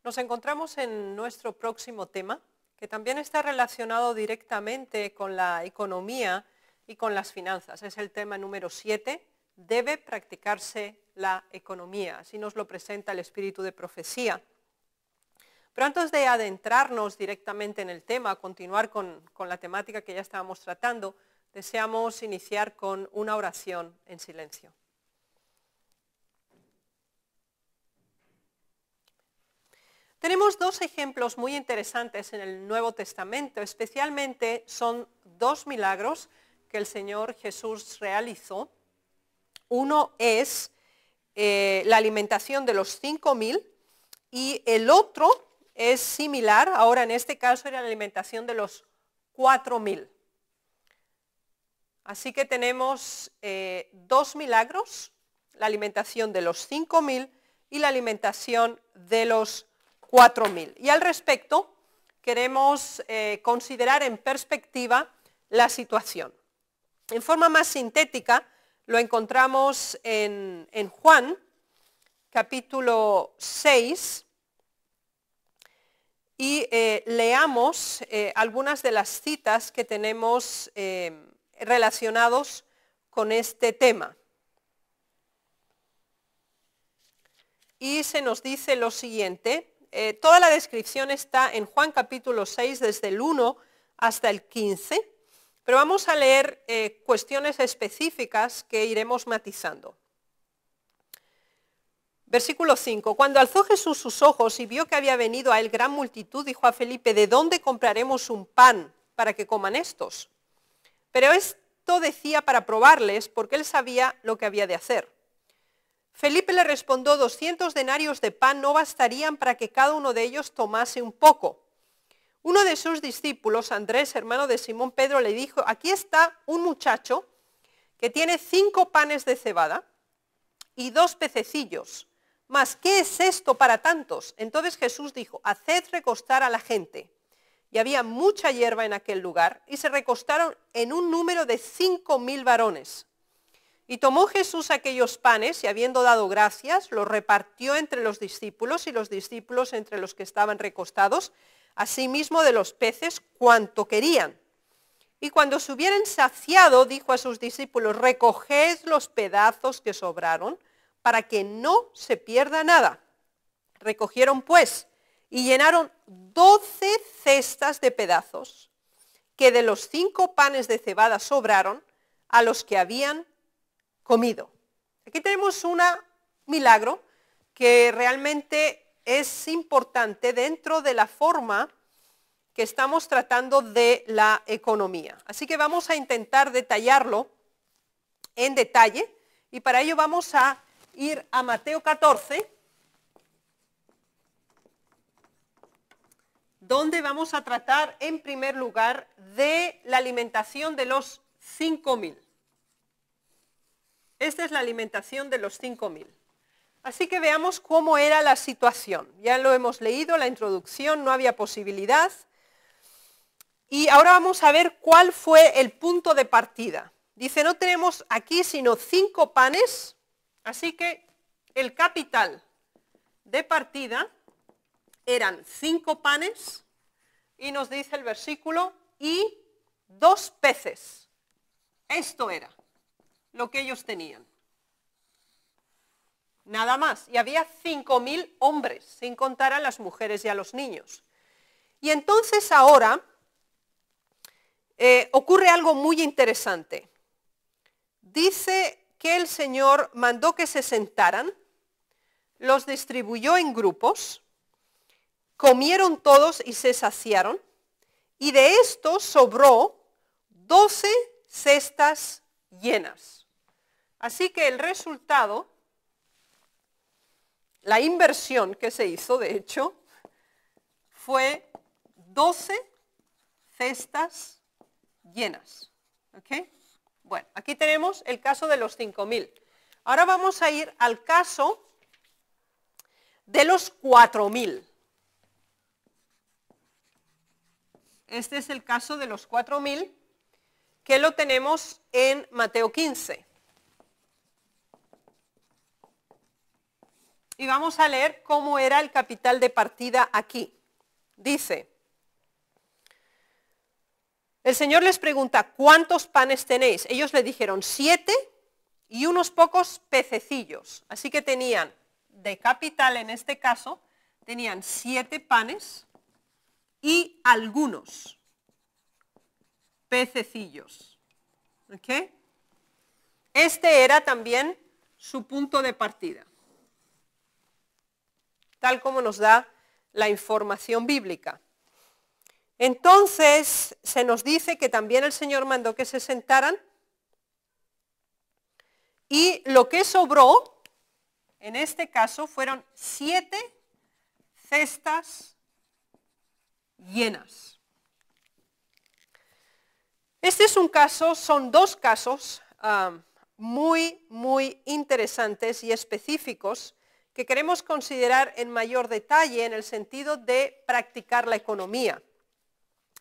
Nos encontramos en nuestro próximo tema, que también está relacionado directamente con la economía y con las finanzas. Es el tema número 7, debe practicarse la economía. Así nos lo presenta el espíritu de profecía. Pero antes de adentrarnos directamente en el tema, continuar con la temática que ya estábamos tratando, deseamos iniciar con una oración en silencio. Tenemos dos ejemplos muy interesantes en el Nuevo Testamento, especialmente son dos milagros que el Señor Jesús realizó. Uno es la alimentación de los 5,000 y el otro es similar, ahora en este caso era la alimentación de los 4,000. Así que tenemos dos milagros, la alimentación de los 5,000 y la alimentación de los 4,000. Y al respecto queremos considerar en perspectiva la situación. En forma más sintética lo encontramos en Juan, capítulo 6, y leamos algunas de las citas que tenemos relacionados con este tema. Y se nos dice lo siguiente, toda la descripción está en Juan capítulo 6 desde el 1 hasta el 15, pero vamos a leer cuestiones específicas que iremos matizando. Versículo 5, cuando alzó Jesús sus ojos y vio que había venido a él gran multitud, dijo a Felipe, ¿de dónde compraremos un pan para que coman estos? Pero esto decía para probarles, porque él sabía lo que había de hacer. Felipe le respondió, 200 denarios de pan no bastarían para que cada uno de ellos tomase un poco. Uno de sus discípulos, Andrés, hermano de Simón Pedro, le dijo, aquí está un muchacho que tiene 5 panes de cebada y 2 pececillos. Mas, ¿qué es esto para tantos? Entonces Jesús dijo, haced recostar a la gente. Y había mucha hierba en aquel lugar, y se recostaron en un número de 5,000 varones. Y tomó Jesús aquellos panes, y habiendo dado gracias, los repartió entre los discípulos, y los discípulos entre los que estaban recostados, asimismo de los peces, cuanto querían. Y cuando se hubieran saciado, dijo a sus discípulos, recoged los pedazos que sobraron, para que no se pierda nada. Recogieron pues, y llenaron 12 cestas de pedazos, que de los 5 panes de cebada sobraron a los que habían comido. Aquí tenemos un milagro que realmente es importante dentro de la forma que estamos tratando de la economía. Así que vamos a intentar detallarlo en detalle y para ello vamos a ir a Mateo 14, donde vamos a tratar en primer lugar de la alimentación de los 5,000. Esta es la alimentación de los 5,000. Así que veamos cómo era la situación. Ya lo hemos leído, la introducción, no había posibilidad. Y ahora vamos a ver cuál fue el punto de partida. Dice, no tenemos aquí sino 5 panes, así que el capital de partida eran 5 panes, y nos dice el versículo, y 2 peces. Esto era lo que ellos tenían. Nada más. Y había 5,000 hombres, sin contar a las mujeres y a los niños. Y entonces ahora ocurre algo muy interesante. Dice que el Señor mandó que se sentaran, los distribuyó en grupos, comieron todos y se saciaron, y de esto sobró 12 cestas llenas. Así que el resultado, la inversión que se hizo, de hecho, fue 12 cestas llenas. ¿Ok? Bueno, aquí tenemos el caso de los 5,000. Ahora vamos a ir al caso de los 4,000. Este es el caso de los 4,000, que lo tenemos en Mateo 15. Y vamos a leer cómo era el capital de partida aquí. Dice, el Señor les pregunta, ¿cuántos panes tenéis? Ellos le dijeron 7 y unos pocos pececillos. Así que tenían, de capital en este caso, tenían 7 panes y algunos pececillos. ¿Ok? Este era también su punto de partida, tal como nos da la información bíblica. Entonces se nos dice que también el Señor mandó que se sentaran y lo que sobró, en este caso, fueron 7 cestas llenas. Este es un caso, son 2 casos muy interesantes y específicos que queremos considerar en mayor detalle en el sentido de practicar la economía.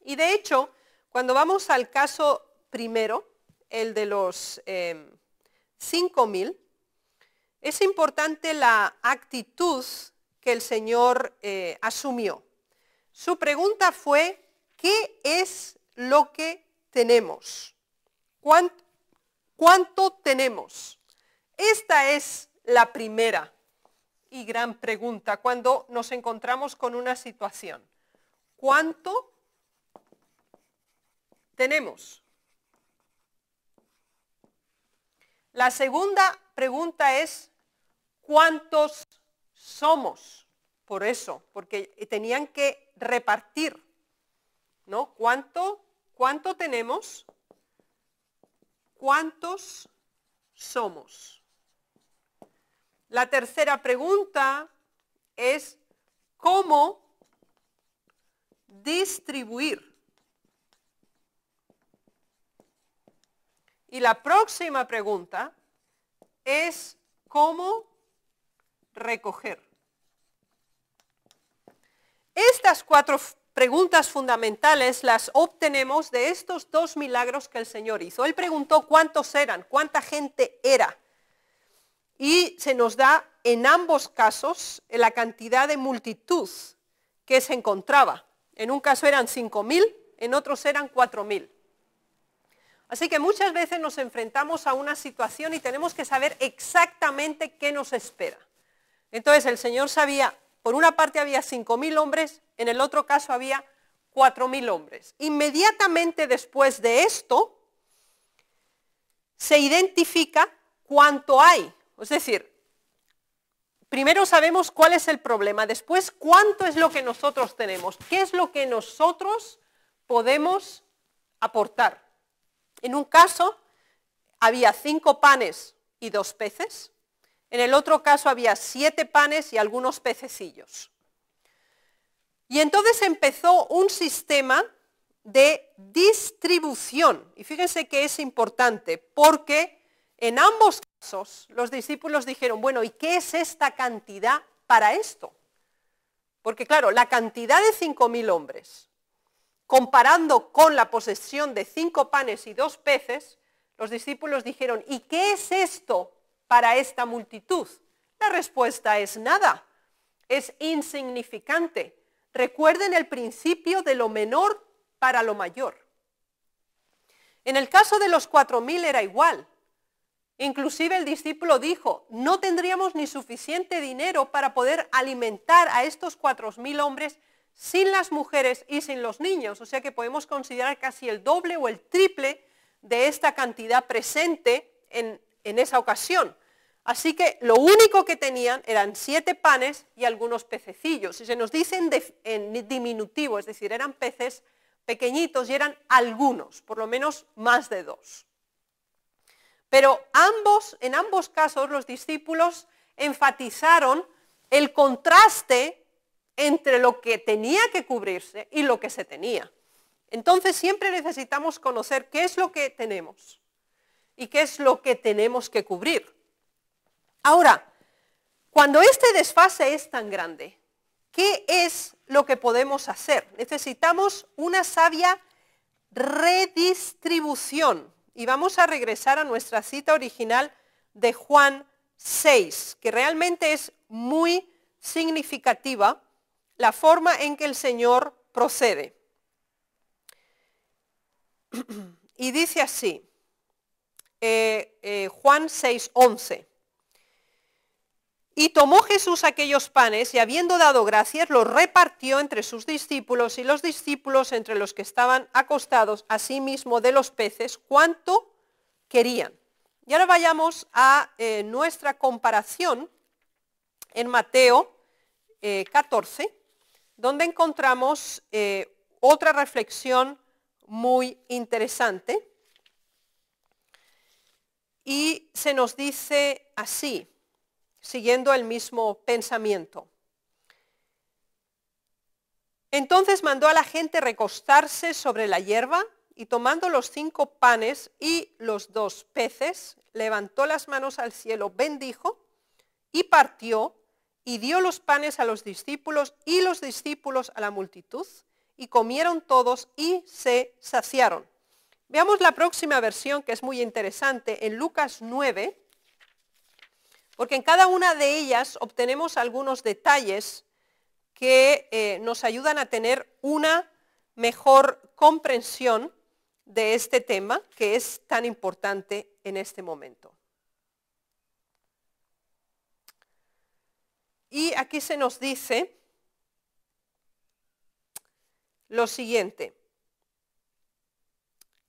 Y de hecho, cuando vamos al caso primero, el de los 5,000, es importante la actitud que el Señor asumió. Su pregunta fue, ¿qué es lo que tenemos? ¿Cuánto tenemos? Esta es la primera y gran pregunta cuando nos encontramos con una situación. ¿Cuánto tenemos? La segunda pregunta es, ¿cuántos somos? Por eso, porque tenían que repartir, ¿no? ¿Cuánto tenemos? ¿Cuántos somos? La tercera pregunta es, ¿cómo distribuir? Y la próxima pregunta es, ¿cómo recoger? Estas 4 preguntas fundamentales las obtenemos de estos 2 milagros que el Señor hizo. Él preguntó cuántos eran, cuánta gente era. Y se nos da en ambos casos la cantidad de multitud que se encontraba. En un caso eran 5,000, en otros eran 4,000. Así que muchas veces nos enfrentamos a una situación y tenemos que saber exactamente qué nos espera. Entonces el Señor sabía, por una parte había 5,000 hombres, en el otro caso había 4,000 hombres. Inmediatamente después de esto, se identifica cuánto hay. Es decir, primero sabemos cuál es el problema, después cuánto es lo que nosotros tenemos, qué es lo que nosotros podemos aportar. En un caso había 5 panes y 2 peces, en el otro caso había 7 panes y algunos pececillos. Y entonces empezó un sistema de distribución. Y fíjense que es importante, porque en ambos casos los discípulos dijeron, bueno, ¿y qué es esta cantidad para esto? Porque claro, la cantidad de 5,000 hombres, comparando con la posesión de 5 panes y 2 peces, los discípulos dijeron, ¿y qué es esto para esta multitud? La respuesta es nada, es insignificante. Recuerden el principio de lo menor para lo mayor. En el caso de los 4,000 era igual. Inclusive el discípulo dijo, no tendríamos ni suficiente dinero para poder alimentar a estos 4,000 hombres sin las mujeres y sin los niños. O sea que podemos considerar casi el doble o el triple de esta cantidad presente en esa ocasión. Así que lo único que tenían eran 7 panes y algunos pececillos. Y se nos dice en diminutivo, es decir, eran peces pequeñitos y eran algunos, por lo menos más de 2. Pero en ambos casos los discípulos enfatizaron el contraste entre lo que tenía que cubrirse y lo que se tenía. Entonces siempre necesitamos conocer qué es lo que tenemos y qué es lo que tenemos que cubrir. Ahora, cuando este desfase es tan grande, ¿qué es lo que podemos hacer? Necesitamos una sabia redistribución. Y vamos a regresar a nuestra cita original de Juan 6, que realmente es muy significativa la forma en que el Señor procede. Y dice así, Juan 6:11. Y tomó Jesús aquellos panes y habiendo dado gracias, los repartió entre sus discípulos y los discípulos entre los que estaban acostados, asimismo de los peces, cuanto querían. Y ahora vayamos a nuestra comparación en Mateo 14, donde encontramos otra reflexión muy interesante. Y se nos dice así, siguiendo el mismo pensamiento. Entonces mandó a la gente recostarse sobre la hierba y tomando los 5 panes y los 2 peces, levantó las manos al cielo, bendijo y partió y dio los panes a los discípulos y los discípulos a la multitud y comieron todos y se saciaron. Veamos la próxima versión, que es muy interesante, en Lucas 9, porque en cada una de ellas obtenemos algunos detalles que nos ayudan a tener una mejor comprensión de este tema que es tan importante en este momento. Y aquí se nos dice lo siguiente,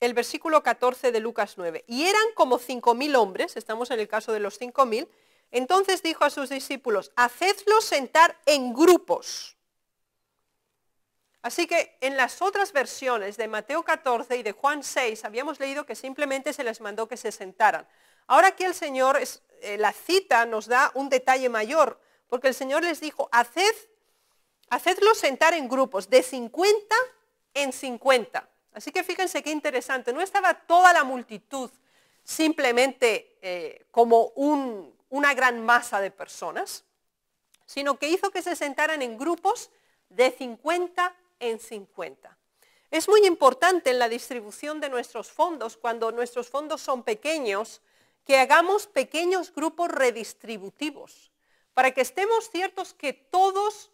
el versículo 14 de Lucas 9. Y eran como 5.000 hombres, estamos en el caso de los 5.000, entonces dijo a sus discípulos, hacedlos sentar en grupos. Así que en las otras versiones de Mateo 14 y de Juan 6 habíamos leído que simplemente se les mandó que se sentaran. Ahora aquí el Señor, la cita nos da un detalle mayor, porque el Señor les dijo, hacedlos sentar en grupos de 50 en 50. Así que fíjense qué interesante, no estaba toda la multitud simplemente como una gran masa de personas, sino que hizo que se sentaran en grupos de 50 en 50. Es muy importante en la distribución de nuestros fondos, cuando nuestros fondos son pequeños, que hagamos pequeños grupos redistributivos, para que estemos ciertos que todos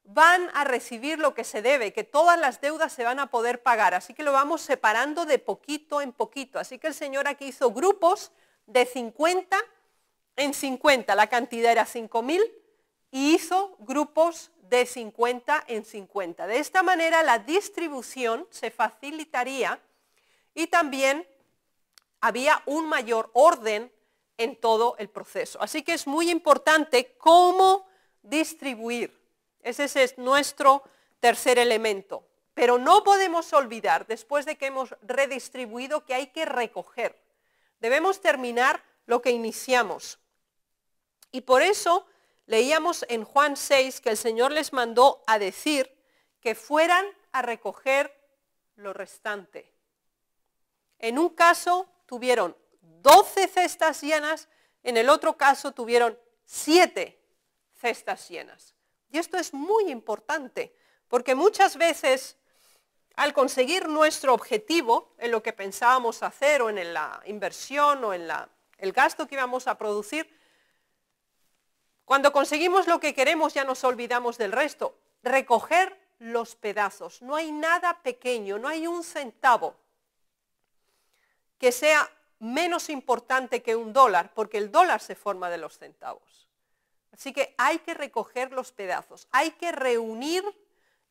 van a recibir lo que se debe, que todas las deudas se van a poder pagar. Así que lo vamos separando de poquito en poquito. Así que el Señor aquí hizo grupos de 50 en 50. La cantidad era 5.000 y hizo grupos de 50 en 50. De esta manera la distribución se facilitaría y también había un mayor orden en todo el proceso. Así que es muy importante cómo distribuir. Ese es nuestro tercer elemento. Pero no podemos olvidar, después de que hemos redistribuido, que hay que recoger. Debemos terminar lo que iniciamos. Y por eso leíamos en Juan 6 que el Señor les mandó a decir que fueran a recoger lo restante. En un caso tuvieron 12 cestas llenas, en el otro caso tuvieron 7 cestas llenas. Y esto es muy importante, porque muchas veces al conseguir nuestro objetivo, en lo que pensábamos hacer, o en la inversión, o en el gasto que íbamos a producir, cuando conseguimos lo que queremos ya nos olvidamos del resto. Recoger los pedazos. No hay nada pequeño, no hay un centavo que sea menos importante que $1, porque el dólar se forma de los centavos. Así que hay que recoger los pedazos, hay que reunir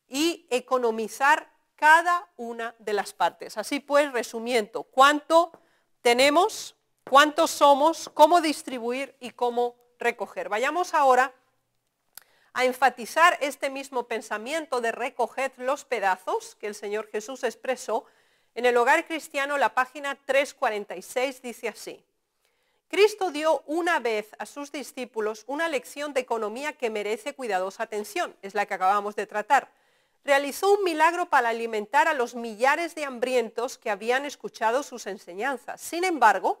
y economizar cada una de las partes. Así pues, resumiendo, ¿cuánto tenemos? ¿Cuántos somos? ¿Cómo distribuir y cómo recoger? Vayamos ahora a enfatizar este mismo pensamiento de recoger los pedazos que el Señor Jesús expresó. En el Hogar Cristiano, la página 346 dice así: Cristo dio una vez a sus discípulos una lección de economía que merece cuidadosa atención, es la que acabamos de tratar. Realizó un milagro para alimentar a los millares de hambrientos que habían escuchado sus enseñanzas. Sin embargo,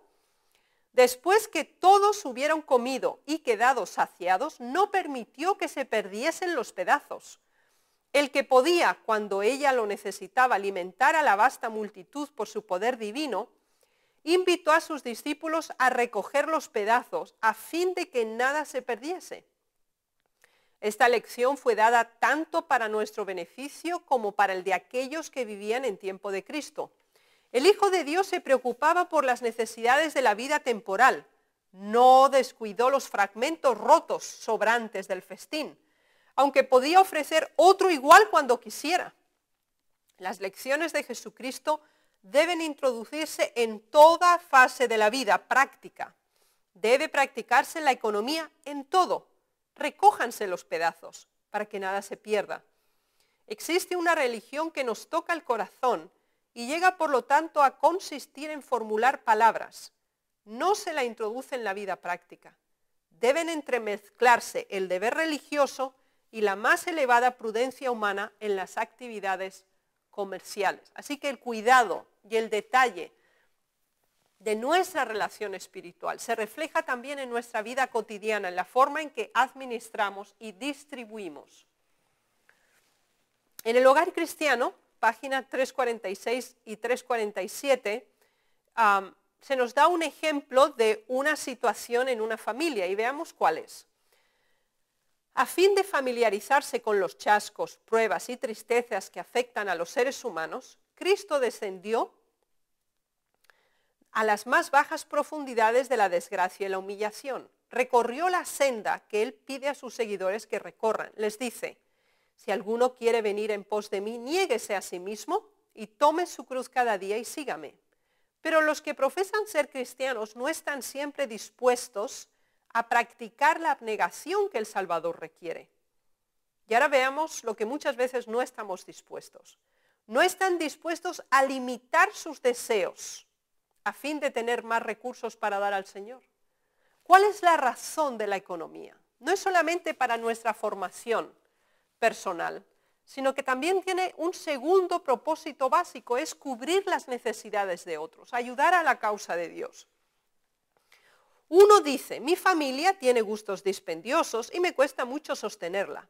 después que todos hubieron comido y quedado saciados, no permitió que se perdiesen los pedazos. El que podía, cuando ella lo necesitaba, alimentar a la vasta multitud por su poder divino, invitó a sus discípulos a recoger los pedazos a fin de que nada se perdiese. Esta lección fue dada tanto para nuestro beneficio como para el de aquellos que vivían en tiempo de Cristo. El Hijo de Dios se preocupaba por las necesidades de la vida temporal. No descuidó los fragmentos rotos sobrantes del festín, aunque podía ofrecer otro igual cuando quisiera. Las lecciones de Jesucristo deben introducirse en toda fase de la vida práctica. Debe practicarse la economía en todo. Recójanse los pedazos para que nada se pierda. Existe una religión que nos toca el corazón y llega por lo tanto a consistir en formular palabras. No se la introduce en la vida práctica. Deben entremezclarse el deber religioso y la más elevada prudencia humana en las actividades comerciales. Así que el cuidado y el detalle de nuestra relación espiritual se refleja también en nuestra vida cotidiana, en la forma en que administramos y distribuimos. En el hogar cristiano, páginas 346 y 347, se nos da un ejemplo de una situación en una familia y veamos cuál es. A fin de familiarizarse con los chascos, pruebas y tristezas que afectan a los seres humanos, Cristo descendió a las más bajas profundidades de la desgracia y la humillación. Recorrió la senda que Él pide a sus seguidores que recorran. Les dice, si alguno quiere venir en pos de mí, niéguese a sí mismo y tome su cruz cada día y sígame. Pero los que profesan ser cristianos no están siempre dispuestos a practicar la abnegación que el Salvador requiere. Y ahora veamos lo que muchas veces no estamos dispuestos. No están dispuestos a limitar sus deseos a fin de tener más recursos para dar al Señor. ¿Cuál es la razón de la economía? No es solamente para nuestra formación personal, sino que también tiene un segundo propósito básico, es cubrir las necesidades de otros, ayudar a la causa de Dios. Uno dice, mi familia tiene gustos dispendiosos y me cuesta mucho sostenerla.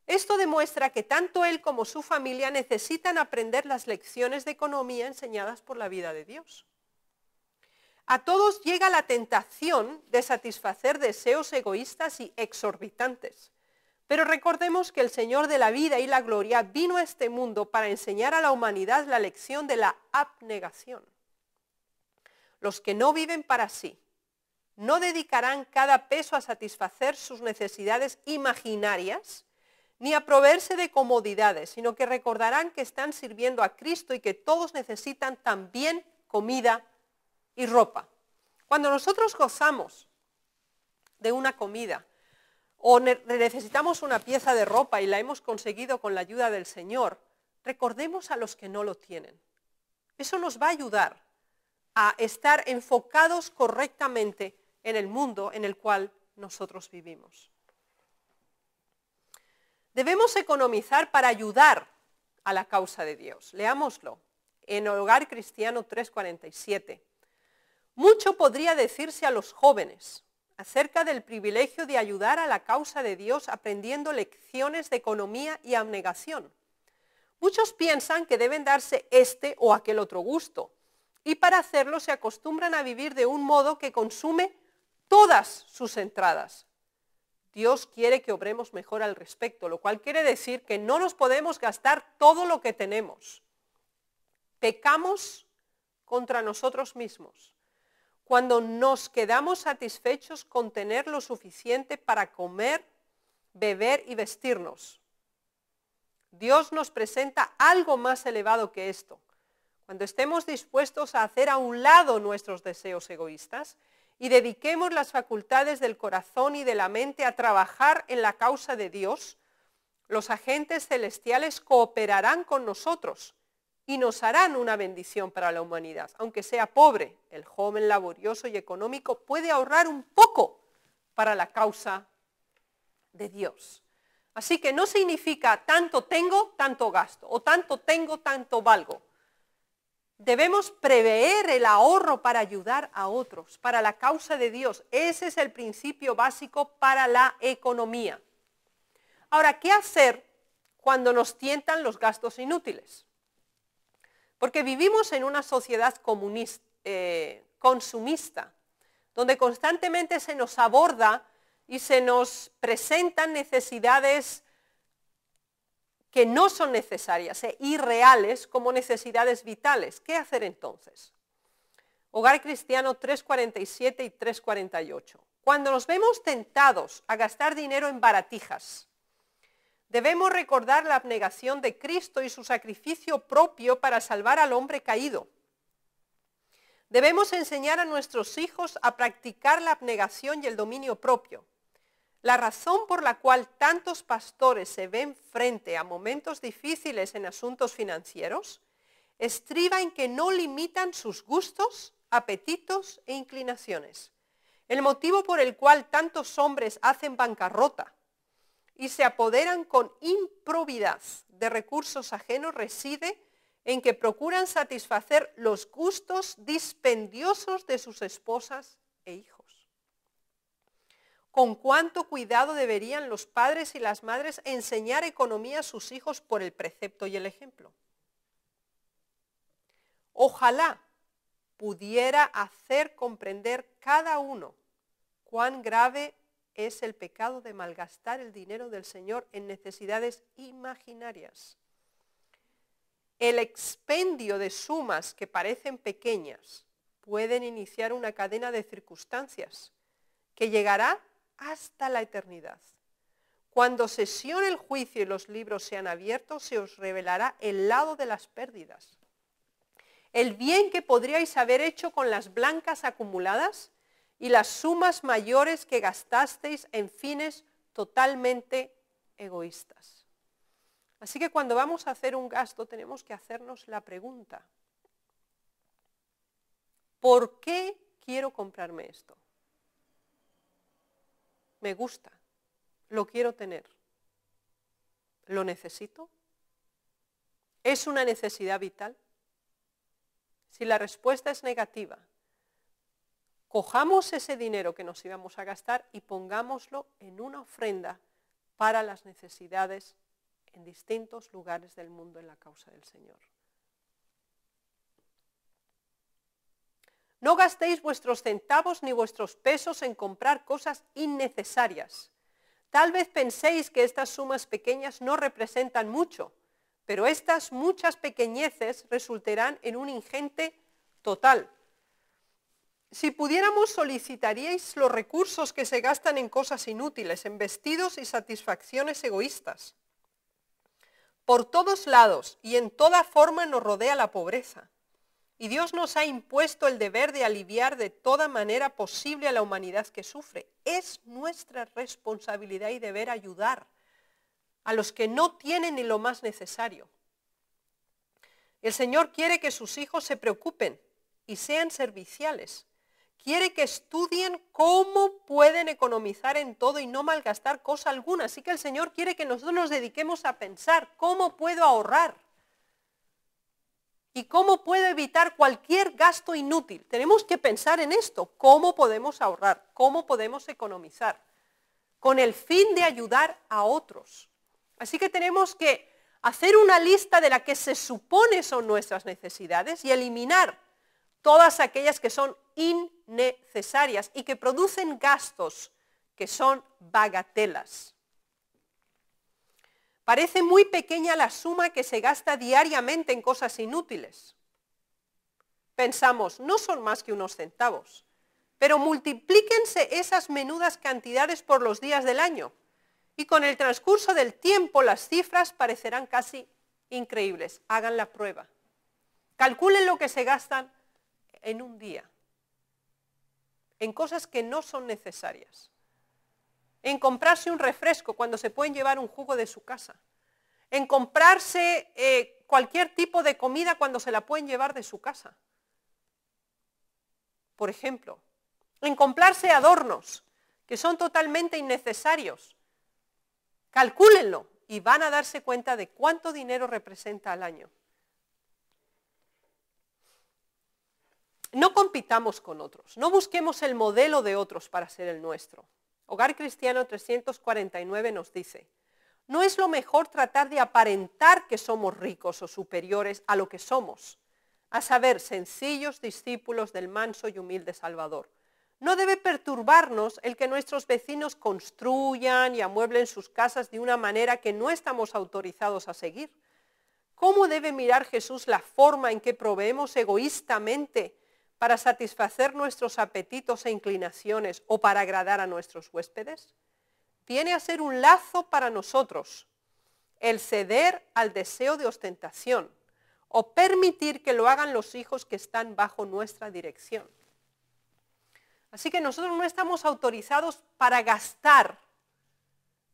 Esto demuestra que tanto él como su familia necesitan aprender las lecciones de economía enseñadas por la vida de Dios. A todos llega la tentación de satisfacer deseos egoístas y exorbitantes. Pero recordemos que el Señor de la vida y la gloria vino a este mundo para enseñar a la humanidad la lección de la abnegación. Los que no viven para sí, no dedicarán cada peso a satisfacer sus necesidades imaginarias, ni a proveerse de comodidades, sino que recordarán que están sirviendo a Cristo y que todos necesitan también comida y ropa. Cuando nosotros gozamos de una comida o necesitamos una pieza de ropa y la hemos conseguido con la ayuda del Señor, recordemos a los que no lo tienen. Eso nos va a ayudar a estar enfocados correctamente en el mundo en el cual nosotros vivimos. Debemos economizar para ayudar a la causa de Dios. Leámoslo en Hogar Cristiano 3:47. Mucho podría decirse a los jóvenes acerca del privilegio de ayudar a la causa de Dios aprendiendo lecciones de economía y abnegación. Muchos piensan que deben darse este o aquel otro gusto y para hacerlo se acostumbran a vivir de un modo que consume todas sus entradas. Dios quiere que obremos mejor al respecto, lo cual quiere decir que no nos podemos gastar todo lo que tenemos. Pecamos contra nosotros mismos cuando nos quedamos satisfechos con tener lo suficiente para comer, beber y vestirnos. Dios nos presenta algo más elevado que esto. Cuando estemos dispuestos a hacer a un lado nuestros deseos egoístas y dediquemos las facultades del corazón y de la mente a trabajar en la causa de Dios, los agentes celestiales cooperarán con nosotros y nos harán una bendición para la humanidad. Aunque sea pobre, el joven laborioso y económico puede ahorrar un poco para la causa de Dios. Así que no significa tanto tengo, tanto gasto, o tanto tengo, tanto valgo. Debemos prever el ahorro para ayudar a otros, para la causa de Dios. Ese es el principio básico para la economía. Ahora, ¿qué hacer cuando nos tientan los gastos inútiles? Porque vivimos en una sociedad consumista, donde constantemente se nos aborda y se nos presentan necesidades que no son necesarias e irreales como necesidades vitales. ¿Qué hacer entonces? Hogar Cristiano 3:47 y 3:48. Cuando nos vemos tentados a gastar dinero en baratijas, debemos recordar la abnegación de Cristo y su sacrificio propio para salvar al hombre caído. Debemos enseñar a nuestros hijos a practicar la abnegación y el dominio propio. La razón por la cual tantos pastores se ven frente a momentos difíciles en asuntos financieros estriba en que no limitan sus gustos, apetitos e inclinaciones. El motivo por el cual tantos hombres hacen bancarrota y se apoderan con improbidad de recursos ajenos reside en que procuran satisfacer los gustos dispendiosos de sus esposas e hijos. Con cuánto cuidado deberían los padres y las madres enseñar economía a sus hijos por el precepto y el ejemplo. Ojalá pudiera hacer comprender cada uno cuán grave es el pecado de malgastar el dinero del Señor en necesidades imaginarias. El expendio de sumas que parecen pequeñas pueden iniciar una cadena de circunstancias que llegará hasta la eternidad. Cuando sesione el juicio y los libros sean abiertos, se os revelará el lado de las pérdidas. El bien que podríais haber hecho con las blancas acumuladas y las sumas mayores que gastasteis en fines totalmente egoístas. Así que cuando vamos a hacer un gasto tenemos que hacernos la pregunta: ¿por qué quiero comprarme esto? Me gusta, lo quiero tener. ¿Lo necesito? ¿Es una necesidad vital? Si la respuesta es negativa, cojamos ese dinero que nos íbamos a gastar y pongámoslo en una ofrenda para las necesidades en distintos lugares del mundo en la causa del Señor. No gastéis vuestros centavos ni vuestros pesos en comprar cosas innecesarias. Tal vez penséis que estas sumas pequeñas no representan mucho, pero estas muchas pequeñeces resultarán en un ingente total. Si pudiéramos, solicitaríais los recursos que se gastan en cosas inútiles, en vestidos y satisfacciones egoístas. Por todos lados y en toda forma nos rodea la pobreza. Y Dios nos ha impuesto el deber de aliviar de toda manera posible a la humanidad que sufre. Es nuestra responsabilidad y deber ayudar a los que no tienen ni lo más necesario. El Señor quiere que sus hijos se preocupen y sean serviciales. Quiere que estudien cómo pueden economizar en todo y no malgastar cosa alguna. Así que el Señor quiere que nosotros nos dediquemos a pensar cómo puedo ahorrar y cómo puedo evitar cualquier gasto inútil. Tenemos que pensar en esto, cómo podemos ahorrar, cómo podemos economizar, con el fin de ayudar a otros. Así que tenemos que hacer una lista de las que se supone son nuestras necesidades y eliminar todas aquellas que son innecesarias y que producen gastos que son bagatelas. Parece muy pequeña la suma que se gasta diariamente en cosas inútiles. Pensamos, no son más que unos centavos, pero multiplíquense esas menudas cantidades por los días del año y con el transcurso del tiempo las cifras parecerán casi increíbles. Hagan la prueba. Calculen lo que se gastan en un día, en cosas que no son necesarias. En comprarse un refresco cuando se pueden llevar un jugo de su casa, en comprarse cualquier tipo de comida cuando se la pueden llevar de su casa, por ejemplo, en comprarse adornos que son totalmente innecesarios. Calcúlenlo y van a darse cuenta de cuánto dinero representa al año. No compitamos con otros, no busquemos el modelo de otros para ser el nuestro. Hogar Cristiano 349 nos dice: no es lo mejor tratar de aparentar que somos ricos o superiores a lo que somos. a saber, sencillos discípulos del manso y humilde Salvador. No debe perturbarnos el que nuestros vecinos construyan y amueblen sus casas de una manera que no estamos autorizados a seguir. ¿Cómo debe mirar Jesús la forma en que proveemos egoístamente para satisfacer nuestros apetitos e inclinaciones o para agradar a nuestros huéspedes? Viene a ser un lazo para nosotros el ceder al deseo de ostentación o permitir que lo hagan los hijos que están bajo nuestra dirección. Así que nosotros no estamos autorizados para gastar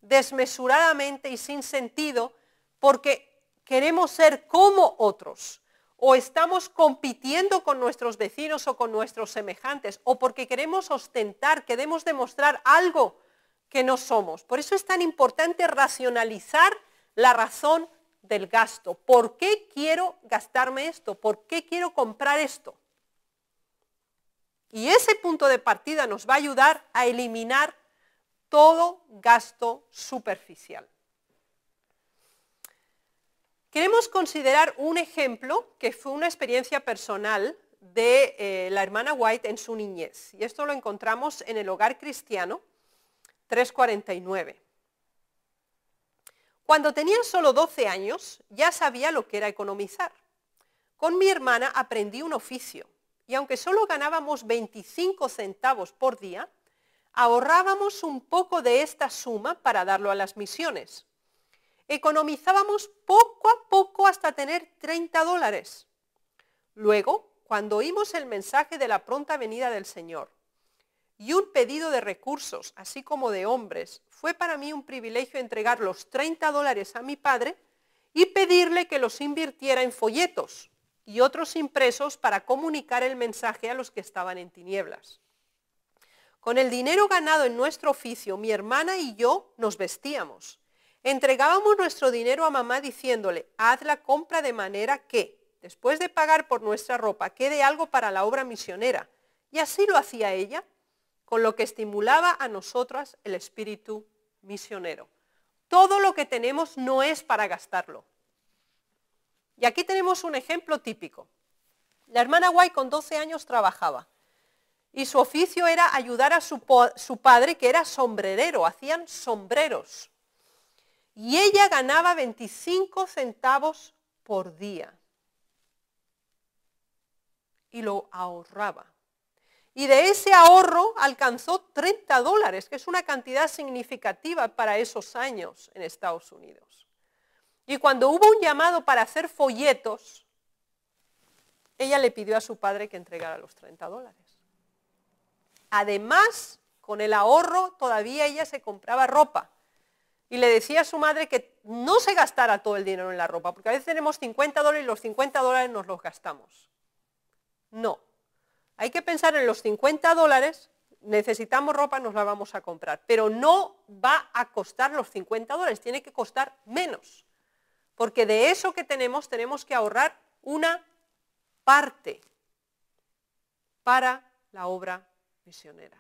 desmesuradamente y sin sentido porque queremos ser como otros, o estamos compitiendo con nuestros vecinos o con nuestros semejantes, o porque queremos ostentar, queremos demostrar algo que no somos. Por eso es tan importante racionalizar la razón del gasto. ¿Por qué quiero gastarme esto? ¿Por qué quiero comprar esto? Y ese punto de partida nos va a ayudar a eliminar todo gasto superficial. Queremos considerar un ejemplo que fue una experiencia personal de la hermana White en su niñez. Y esto lo encontramos en el Hogar Cristiano 349. Cuando tenía solo 12 años, ya sabía lo que era economizar. Con mi hermana aprendí un oficio, y aunque solo ganábamos 25 centavos por día, ahorrábamos un poco de esta suma para darlo a las misiones. Economizábamos poco a poco hasta tener $30. Luego, cuando oímos el mensaje de la pronta venida del Señor y un pedido de recursos, así como de hombres, fue para mí un privilegio entregar los $30 a mi padre y pedirle que los invirtiera en folletos y otros impresos para comunicar el mensaje a los que estaban en tinieblas. Con el dinero ganado en nuestro oficio, mi hermana y yo nos vestíamos. Entregábamos nuestro dinero a mamá diciéndole, haz la compra de manera que, después de pagar por nuestra ropa, quede algo para la obra misionera. Y así lo hacía ella, con lo que estimulaba a nosotras el espíritu misionero. Todo lo que tenemos no es para gastarlo. Y aquí tenemos un ejemplo típico. La hermana White con 12 años trabajaba y su oficio era ayudar a su padre, que era sombrerero, hacían sombreros. Y ella ganaba 25 centavos por día y lo ahorraba. Y de ese ahorro alcanzó $30, que es una cantidad significativa para esos años en Estados Unidos. Y cuando hubo un llamado para hacer folletos, ella le pidió a su padre que entregara los $30. Además, con el ahorro todavía ella se compraba ropa. Y le decía a su madre que no se gastara todo el dinero en la ropa, porque a veces tenemos $50 y los $50 nos los gastamos. No. Hay que pensar en los $50, necesitamos ropa, nos la vamos a comprar, pero no va a costar los $50, tiene que costar menos, porque de eso que tenemos que ahorrar una parte para la obra misionera.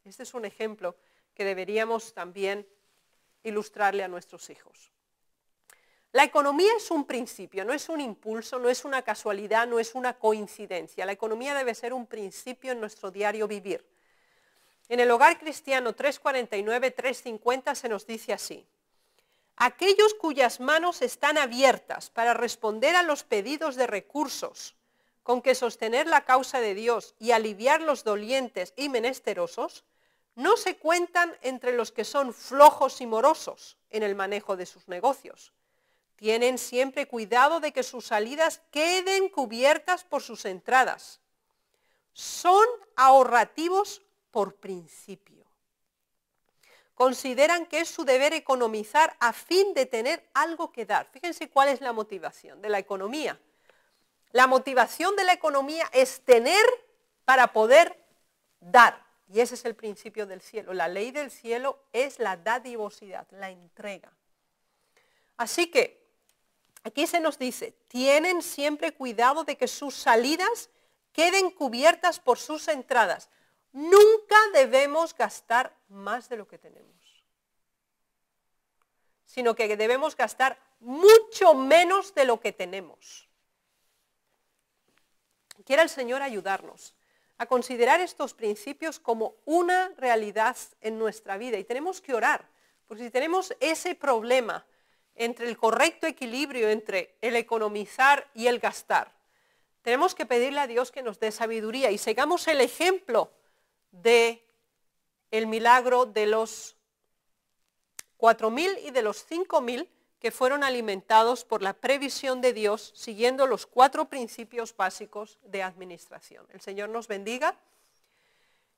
Este es un ejemplo que deberíamos también ilustrarle a nuestros hijos. La economía es un principio, no es un impulso, no es una casualidad, no es una coincidencia. La economía debe ser un principio en nuestro diario vivir. En el Hogar Cristiano 349, 350 se nos dice así: aquellos cuyas manos están abiertas para responder a los pedidos de recursos con que sostener la causa de Dios y aliviar los dolientes y menesterosos, no se cuentan entre los que son flojos y morosos en el manejo de sus negocios. Tienen siempre cuidado de que sus salidas queden cubiertas por sus entradas. Son ahorrativos por principio. Consideran que es su deber economizar a fin de tener algo que dar. Fíjense cuál es la motivación de la economía. La motivación de la economía es tener para poder dar. Y ese es el principio del cielo. La ley del cielo es la dadivosidad, la entrega. Así que aquí se nos dice, tienen siempre cuidado de que sus salidas queden cubiertas por sus entradas. Nunca debemos gastar más de lo que tenemos, sino que debemos gastar mucho menos de lo que tenemos. quiera el Señor ayudarnos a considerar estos principios como una realidad en nuestra vida. Y tenemos que orar, porque si tenemos ese problema entre el correcto equilibrio entre el economizar y el gastar, tenemos que pedirle a Dios que nos dé sabiduría y sigamos el ejemplo de el milagro de los 4.000 y de los 5.000 que fueron alimentados por la previsión de Dios siguiendo los 4 principios básicos de administración. El Señor nos bendiga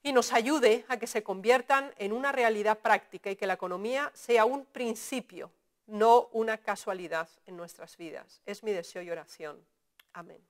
y nos ayude a que se conviertan en una realidad práctica y que la economía sea un principio, no una casualidad en nuestras vidas. Es mi deseo y oración. Amén.